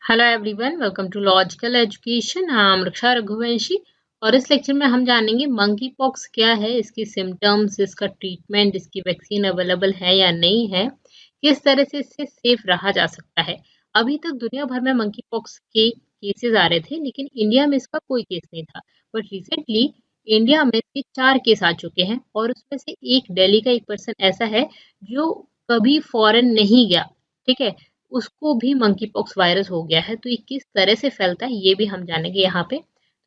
Hello everyone, welcome to logical education. I am Raksha Raghuvanshi और इस lecture में हम जानेंगे मंकी पॉक्स क्या है, इसकी सिम्टम्स, इसका ट्रीटमेंट, इसकी वैक्सीन अवेलेबल है या नहीं है, किस तरह से इससे सेफ रहा जा सकता है। अभी तक दुनिया भर में मंकी पॉक्स के केसेस आ रहे थे, लेकिन इंडिया में इसका कोई केस नहीं था। बट रिसेंटली इंडिया में इसके 4 केस आ चुके हैं और उसमें से एक दिल्ली का एक पर्सन ऐसा है जो कभी फॉरेन नहीं गया, ठीक है, उसको भी मंकी पॉक्स वायरस हो गया है। तो ये किस तरह से फैलता है ये भी हम जानेंगे यहाँ पे।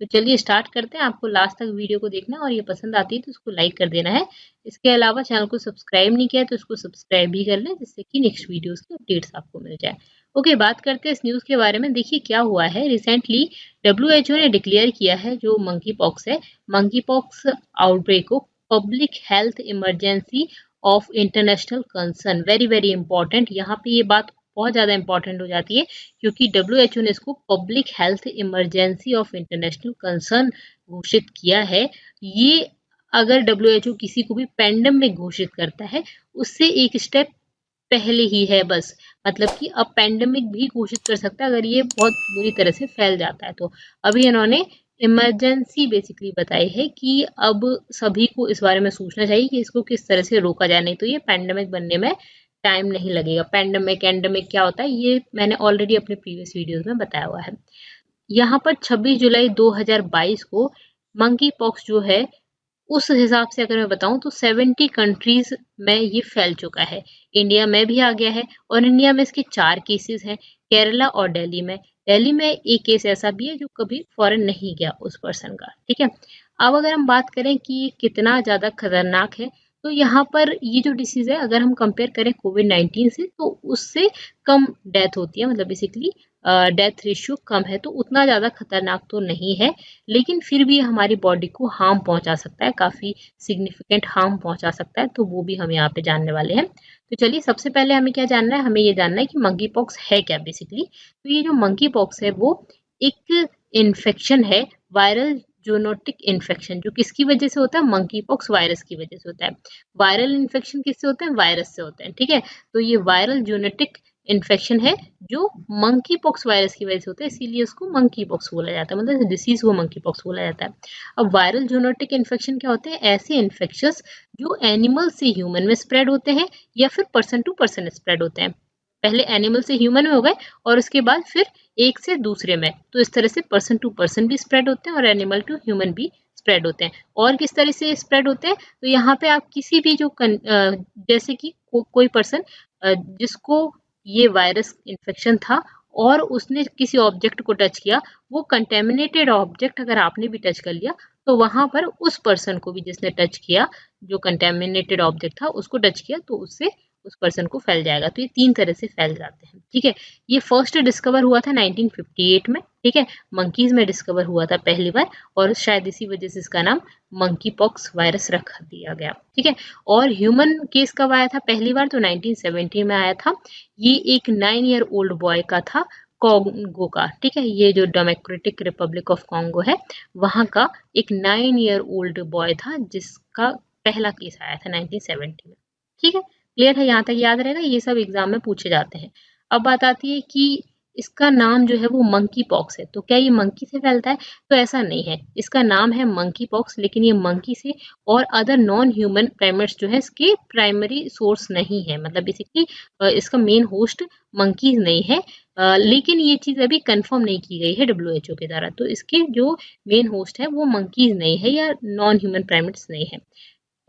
तो चलिए स्टार्ट करते हैं। आपको लास्ट तक वीडियो को देखना है और ये पसंद आती है तो उसको लाइक कर देना है। इसके अलावा चैनल को सब्सक्राइब नहीं किया तो उसको सब्सक्राइब भी कर लें, जिससे कि नेक्स्ट वीडियोस की अपडेट्स आपको मिल जाए। ओके, बात करते हैं इस न्यूज़ के बारे में। देखिए क्या हुआ है, रिसेंटली WHO ने डिक्लेयर किया है जो मंकी पॉक्स है, मंकी पॉक्स आउटब्रेक को public health emergency of international concern. Very very important, यहाँ पे ये बात बहुत ज़्यादा इंपॉर्टेंट हो जाती है क्योंकि WHO ने इसको public health emergency of international concern घोषित किया है। ये अगर WHO किसी को भी पैंडेमिक घोषित करता है उससे एक स्टेप पहले ही है बस। मतलब कि अब पैंडेमिक भी घोषित कर सकता है अगर ये बहुत बुरी तरह से फैल जाता है। तो अभी इन्होंने इमरजेंसी बेसिकली बताई है कि अब सभी को इस बारे में सोचना चाहिए कि इसको किस तरह से रोका जाए, नहीं तो ये पैंडेमिक बनने में टाइम नहीं लगेगा। पैंडेमिक एंडेमिक क्या होता है ये मैंने ऑलरेडी अपने प्रीवियस वीडियोस में बताया हुआ है। यहाँ पर 26 जुलाई 2022 को मंकी पॉक्स जो है उस हिसाब से अगर मैं बताऊं तो 70 कंट्रीज में ये फैल चुका है। इंडिया में भी आ गया है और इंडिया में इसके 4 केसेस हैं, केरला और दिल्ली में। दिल्ली में एक केस ऐसा भी है जो कभी फॉरेन नहीं गया उस पर्सन का, ठीक है। अब अगर हम बात करें कि ये कितना ज़्यादा खतरनाक है, तो यहाँ पर ये जो डिसीज है अगर हम कंपेयर करें कोविड-19 से तो उससे कम डेथ होती है, मतलब बेसिकली डेथ रेशियो कम है, तो उतना ज़्यादा खतरनाक तो नहीं है, लेकिन फिर भी हमारी बॉडी को हार्म पहुंचा सकता है, काफ़ी सिग्निफिकेंट हार्म पहुंचा सकता है। तो वो भी हम यहाँ पे जानने वाले हैं। तो चलिए सबसे पहले हमें क्या जानना है, हमें ये जानना है कि मंकी पॉक्स है क्या बेसिकली। तो ये जो मंकी पॉक्स है वो एक इन्फेक्शन है, वायरल जूनोटिक इन्फेक्शन, जो किसकी वजह से होता है, मंकी पॉक्स वायरस की वजह से होता है। वायरल इन्फेक्शन किससे होते हैं, वायरस से होते हैं, ठीक है। तो ये वायरल जूनोटिक इन्फेक्शन है जो मंकी पॉक्स वायरस की वजह से होता है, इसीलिए उसको मंकी पॉक्स बोला जाता है, मतलब डिसीज को मंकी पॉक्स बोला जाता है। अब वायरल जूनोटिक इन्फेक्शन क्या होते हैं, ऐसे इन्फेक्शंस जो एनिमल से ह्यूमन में स्प्रेड होते हैं या फिर पर्सन टू पर्सन स्प्रेड होते हैं। पहले एनिमल से ह्यूमन में हो गए और उसके बाद फिर एक से दूसरे में, तो इस तरह से पर्सन टू पर्सन भी स्प्रेड होते हैं और एनिमल टू ह्यूमन भी स्प्रेड होते हैं। और किस तरह से स्प्रेड होते हैं, तो यहाँ पे आप किसी भी जो जैसे कि कोई पर्सन जिसको ये वायरस इन्फेक्शन था और उसने किसी ऑब्जेक्ट को टच किया, वो कंटेमिनेटेड ऑब्जेक्ट अगर आपने भी टच कर लिया तो वहां पर उस पर्सन को भी जिसने टच किया, जो कंटेमिनेटेड ऑब्जेक्ट था उसको टच किया, तो उससे उस पर्सन को फैल जाएगा। तो ये 3 तरह से फैल जाते हैं, ठीक है। ये फर्स्ट डिस्कवर हुआ था 1958 में, ठीक है। मंकीज में डिस्कवर हुआ था पहली बार और शायद इसी वजह से इसका नाम मंकी पॉक्स वायरस रख दिया गया, ठीक है। और ह्यूमन केस कब आया था पहली बार, तो 1970 में आया था। ये एक 9 ईयर ओल्ड बॉय का था, कॉन्गो का, ठीक है। ये जो डेमोक्रेटिक रिपब्लिक ऑफ कॉन्गो है वहां का एक 9 ईयर ओल्ड बॉय था जिसका पहला केस आया था 1970 में, ठीक है। क्लियर है, यहाँ तक याद रहेगा, ये सब एग्जाम में पूछे जाते हैं। अब बात आती है कि इसका नाम जो है वो मंकी पॉक्स है, तो क्या ये मंकी से फैलता है, तो ऐसा नहीं है। इसका नाम है मंकी पॉक्स, लेकिन ये मंकी से और अदर नॉन ह्यूमन प्राइमेट्स जो है इसके प्राइमरी सोर्स नहीं है, मतलब बेसिकली इसका मेन होस्ट मंकीज नहीं है। लेकिन ये चीज अभी कंफर्म नहीं की गई है WHO के द्वारा, तो इसके जो मेन होस्ट है वो मंकीज नहीं है या नॉन ह्यूमन प्राइमेट्स नहीं है।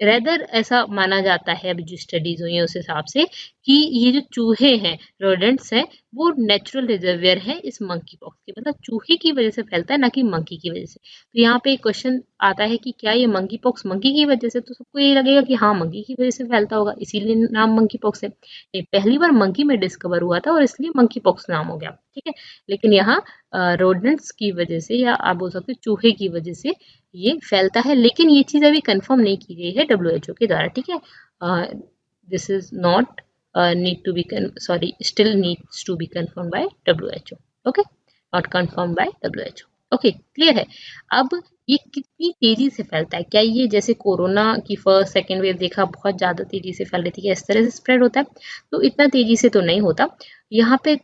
रेदर ऐसा माना जाता है, अभी जो स्टडीज हुई है उस हिसाब से, कि ये जो चूहे हैं, रोडेंट्स हैं, वो नेचुरल रिजर्वियर है इस मंकी पॉक्स के, मतलब चूहे की वजह से फैलता है ना कि मंकी की वजह से। तो यहाँ पे एक क्वेश्चन आता है कि क्या ये मंकी पॉक्स मंकी की वजह से, तो सबको ये लगेगा कि हाँ मंकी की वजह से फैलता होगा इसीलिए नाम मंकी पॉक्स है। ये पहली बार मंकी में डिस्कवर हुआ था और इसलिए मंकी पॉक्स नाम हो गया, ठीक है। लेकिन यहाँ रोडेंट्स की वजह से या आप बोल सकते चूहे की वजह से ये फैलता है, लेकिन ये चीज अभी कंफर्म नहीं की गई है WHO के द्वारा, ठीक है। This is not need to be sorry still needs to be confirm by WHO, okay, not confirm by WHO, okay, clear है। अब ये कितनी तेजी से फैलता है, क्या ये जैसे कोरोना की फर्स्ट सेकेंड वेव देखा बहुत ज्यादा तेजी से फैल रही थी, क्या इस तरह से स्प्रेड होता है, तो इतना तेजी से तो नहीं होता। यहाँ पे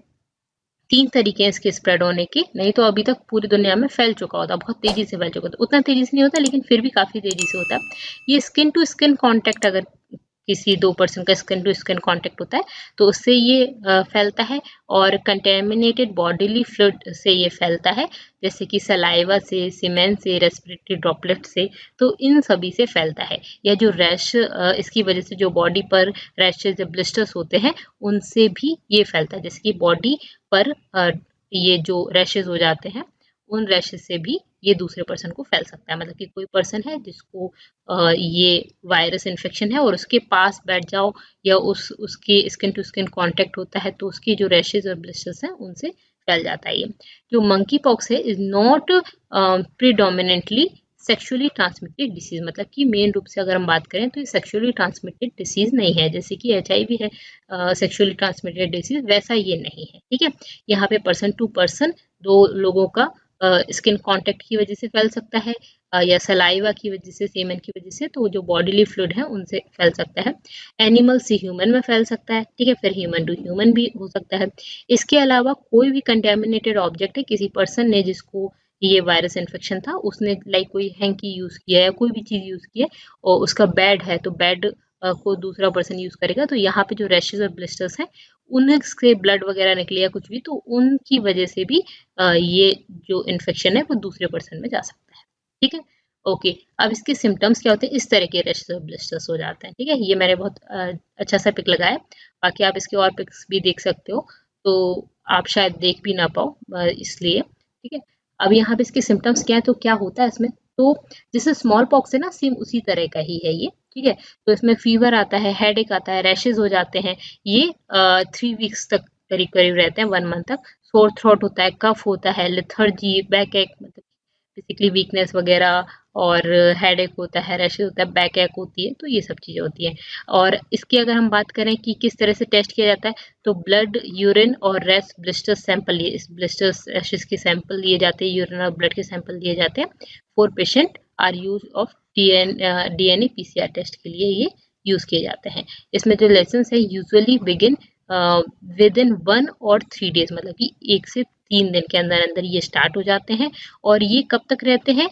3 तरीके हैं इसके स्प्रेड होने के, नहीं तो अभी तक पूरी दुनिया में फैल चुका होता, बहुत तेजी से फैल चुका होता, उतना तेजी से नहीं होता लेकिन फिर भी काफी तेजी से होता है। ये स्किन टू स्किन कांटेक्ट, अगर किसी 2 पर्सन का स्किन टू स्किन कांटेक्ट होता है तो उससे ये फैलता है, और कंटेमिनेटेड बॉडीली फ्लूइड से ये फैलता है, जैसे कि सलाइवा से, सीमेन से, रेस्पिरेटरी ड्रॉपलेट से, तो इन सभी से फैलता है। या जो रैश इसकी वजह से जो बॉडी पर रैशेज या ब्लिस्टर्स होते हैं उनसे भी ये फैलता है, जैसे कि बॉडी पर ये जो रैशेज हो जाते हैं उन रैशेज से भी ये दूसरे पर्सन को फैल सकता है। मतलब कि कोई पर्सन है जिसको ये वायरस इन्फेक्शन है और उसके पास बैठ जाओ या उसके स्किन टू स्किन कांटेक्ट होता है तो उसकी जो रैशेज और ब्लिस्टर्स हैं उनसे फैल जाता है। ये जो मंकी पॉक्स है is not predominantly sexually transmitted disease, मतलब कि मेन रूप से अगर हम बात करें तो ये सेक्सुअली ट्रांसमिटेड डिसीज नहीं है, जैसे कि HIV है सेक्सुअली ट्रांसमिटेड डिसीज, वैसा ये नहीं है। ठीक है, यहाँ पे पर्सन टू पर्सन, 2 लोगों का स्किन कांटेक्ट की वजह से फैल सकता है, या सलाइवा की वजह से, सेमेन की वजह से, तो जो बॉडीली फ्लूइड है उनसे फैल सकता है। एनिमल से ह्यूमन में फैल सकता है, ठीक है, फिर ह्यूमन टू ह्यूमन भी हो सकता है। इसके अलावा कोई भी कंटेमिनेटेड ऑब्जेक्ट है, किसी पर्सन ने जिसको ये वायरस इन्फेक्शन था, उसने लाइक कोई हैंकी यूज किया है, कोई भी चीज यूज की है और उसका बेड है तो बेड को दूसरा पर्सन यूज करेगा तो यहाँ पे जो रैशेज और ब्लिस्टर्स हैं उनसे ब्लड वगैरह निकले या कुछ भी, तो उनकी वजह से भी ये जो इन्फेक्शन है वो दूसरे पर्सन में जा सकता है। ठीक है, ओके। अब इसके सिम्टम्स क्या होते हैं, इस तरह के रैशेज और ब्लिस्टर्स हो जाते हैं। ठीक है, ये मैंने बहुत अच्छा सा पिक लगाया, बाकी आप इसके और पिक्स भी देख सकते हो, तो आप शायद देख भी ना पाओ इसलिए। ठीक है, अब यहाँ पे इसके सिम्टम्स क्या है, तो क्या होता है इसमें, तो जैसे स्मॉल पॉक्स है ना, सेम उसी तरह का ही है ये। ठीक है, तो इसमें फीवर आता है, हेडेक आता है, रैशेज हो जाते हैं, ये 3 वीक्स तक करीब करीब रहते हैं, 1 मंथ तक। सोर थ्रोट होता है, कफ होता है, लेथर्जी, बैक एक, मतलब बेसिकली वीकनेस वगैरह, और हेडेक होता है, रैशेज होता है, बैक एक होती है, तो ये सब चीज़ें होती हैं। और इसकी अगर हम बात करें कि किस तरह से टेस्ट किया जाता है, तो ब्लड, यूरिन और रेस ब्लिस्टर्स सैंपल, ये इस ब्लिस्टर्स रैशेज के सैंपल लिए जाते हैं, यूरिन और ब्लड के सैंपल लिए जाते हैं for patient or use of DNA PCR test के लिए ये यूज किए जाते हैं। इसमें जो लेसन है यूजुअली बिगिन विद इन 1 और 3 डेज, मतलब कि 1 से 3 दिन के अंदर अंदर ये स्टार्ट हो जाते हैं, और ये कब तक रहते हैं,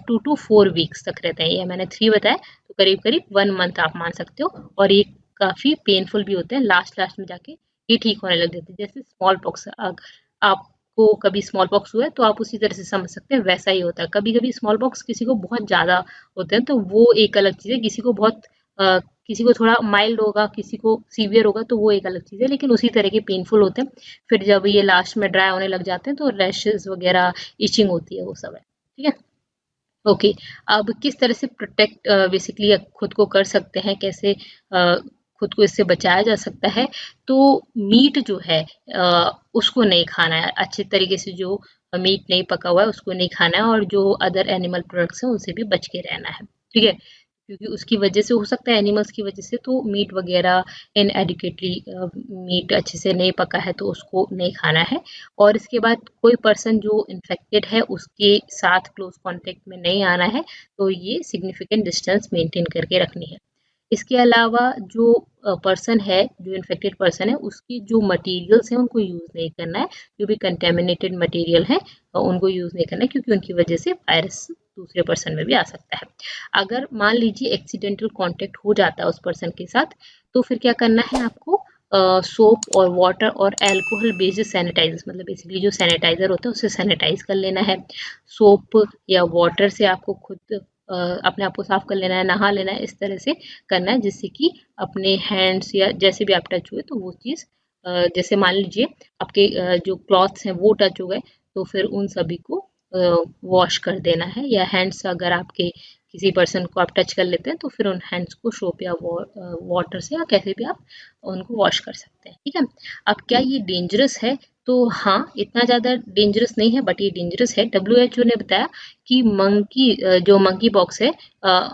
2 to 4 वीक्स तक रहते हैं। ये मैंने 3 बताया, तो करीब करीब 1 मंथ आप मान सकते हो, और ये काफी पेनफुल भी होते हैं, लास्ट में जाके ये ठीक होने लग जाते हैं। जैसे स्मॉल पॉक्स, आपको कभी स्मॉल पॉक्स हुआ है तो आप उसी तरह से समझ सकते हैं, वैसा ही होता है। कभी कभी स्मॉल पॉक्स किसी को बहुत ज्यादा होते हैं तो वो एक अलग चीज है, किसी को थोड़ा माइल्ड होगा, किसी को सीवियर होगा, तो वो एक अलग चीज है, लेकिन उसी तरह के पेनफुल होते हैं। फिर जब ये लास्ट में ड्राई होने लग जाते हैं तो रैशेज वगैरह, इचिंग होती है, वो सब है। ठीक है, ओके। अब किस तरह से प्रोटेक्ट बेसिकली खुद को कर सकते हैं, कैसे खुद को इससे बचाया जा सकता है, तो मीट जो है उसको नहीं खाना है अच्छे तरीके से, जो मीट नहीं पका हुआ है उसको नहीं खाना है, और जो अदर एनिमल प्रोडक्ट्स हैं उनसे भी बच के रहना है। ठीक है, क्योंकि उसकी वजह से हो सकता है, एनिमल्स की वजह से, तो मीट वगैरह इनएडिक्वेटली, मीट अच्छे से नहीं पका है तो उसको नहीं खाना है। और इसके बाद कोई पर्सन जो इन्फेक्टेड है उसके साथ क्लोज कांटेक्ट में नहीं आना है, तो ये सिग्निफिकेंट डिस्टेंस मेंटेन करके रखनी है। इसके अलावा जो पर्सन है, जो इन्फेक्टेड पर्सन है, उसकी जो मटेरियल्स हैं उनको यूज़ नहीं करना है, जो भी कंटेमिनेटेड मटेरियल है उनको यूज़ नहीं करना है, क्योंकि उनकी वजह से वायरस दूसरे पर्सन में भी आ सकता है। अगर मान लीजिए एक्सीडेंटल कांटेक्ट हो जाता है उस पर्सन के साथ, तो फिर क्या करना है आपको, सोप और वाटर और अल्कोहल बेस्ड सैनिटाइजर्स, मतलब बेसिकली जो सैनिटाइजर होता है उससे सैनिटाइज कर लेना है। सोप या वाटर से आपको खुद अपने आप को साफ कर लेना है, नहा लेना है, इस तरह से करना है जिससे कि अपने हैंड्स या जैसे भी आप टच हुए तो वो चीज़, जैसे मान लीजिए आपके जो क्लॉथ्स हैं वो टच हो गए, तो फिर उन सभी को वॉश कर देना है। या हैंड्स अगर आपके किसी पर्सन को आप टच कर लेते हैं तो फिर उन हैंड्स को सोप या वाटर से या कैसे भी आप उनको वॉश कर सकते हैं। ठीक है, अब क्या ये डेंजरस है, तो हाँ, इतना ज़्यादा डेंजरस नहीं है, बट ये डेंजरस है। WHO ने बताया कि जो मंकी पॉक्स है,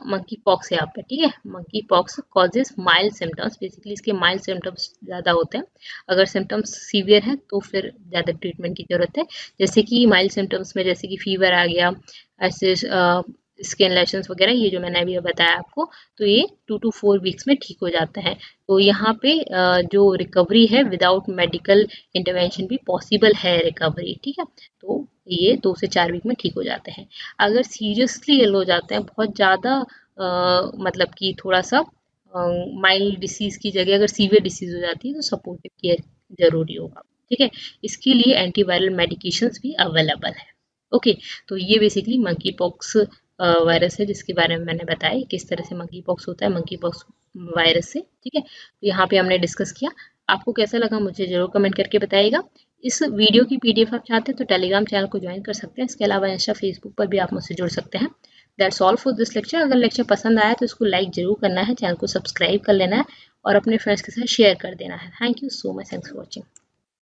मंकी पॉक्स है यहाँ पे, ठीक है, monkey pox causes mild symptoms, basically इसके माइल्ड सिम्टम्स ज़्यादा होते हैं। अगर सिम्टम्स सीवियर हैं तो फिर ज़्यादा ट्रीटमेंट की ज़रूरत है, जैसे कि माइल्ड सिम्टम्स में जैसे कि फीवर आ गया, ऐसे स्किन लेशंस वगैरह, ये जो मैंने अभी बताया आपको, तो ये 2 to 4 वीक्स में ठीक हो जाता है। तो यहाँ पे जो रिकवरी है विदाउट मेडिकल इंटरवेंशन भी पॉसिबल है रिकवरी, ठीक है। तो ये 2 से 4 वीक में ठीक हो जाते हैं। अगर सीरियसली इल हो जाते हैं, बहुत ज़्यादा मतलब कि थोड़ा सा माइल्ड डिसीज की जगह अगर सीवियर डिसीज हो जाती है तो सपोर्टिव केयर जरूरी होगा, ठीक है। इसके लिए एंटीवायरल मेडिकेशंस भी अवेलेबल है। ओके, तो ये बेसिकली मंकी पॉक्स वायरस है जिसके बारे में मैंने बताया किस तरह से मंकी पॉक्स होता है मंकी पॉक्स वायरस से, ठीक है। तो यहाँ पे हमने डिस्कस किया। आपको कैसा लगा मुझे जरूर कमेंट करके बताइएगा। इस वीडियो की PDF आप चाहते हैं तो टेलीग्राम चैनल को ज्वाइन कर सकते हैं। इसके अलावा इंस्टा फेसबुक पर भी आप मुझसे जुड़ सकते हैं। That's all for this lecture. अगर लेक्चर पसंद आया तो इसको लाइक जरूर करना है, चैनल को सब्सक्राइब कर लेना है और अपने फ्रेंड्स के साथ शेयर कर देना है। Thank you so much, thanks for watching.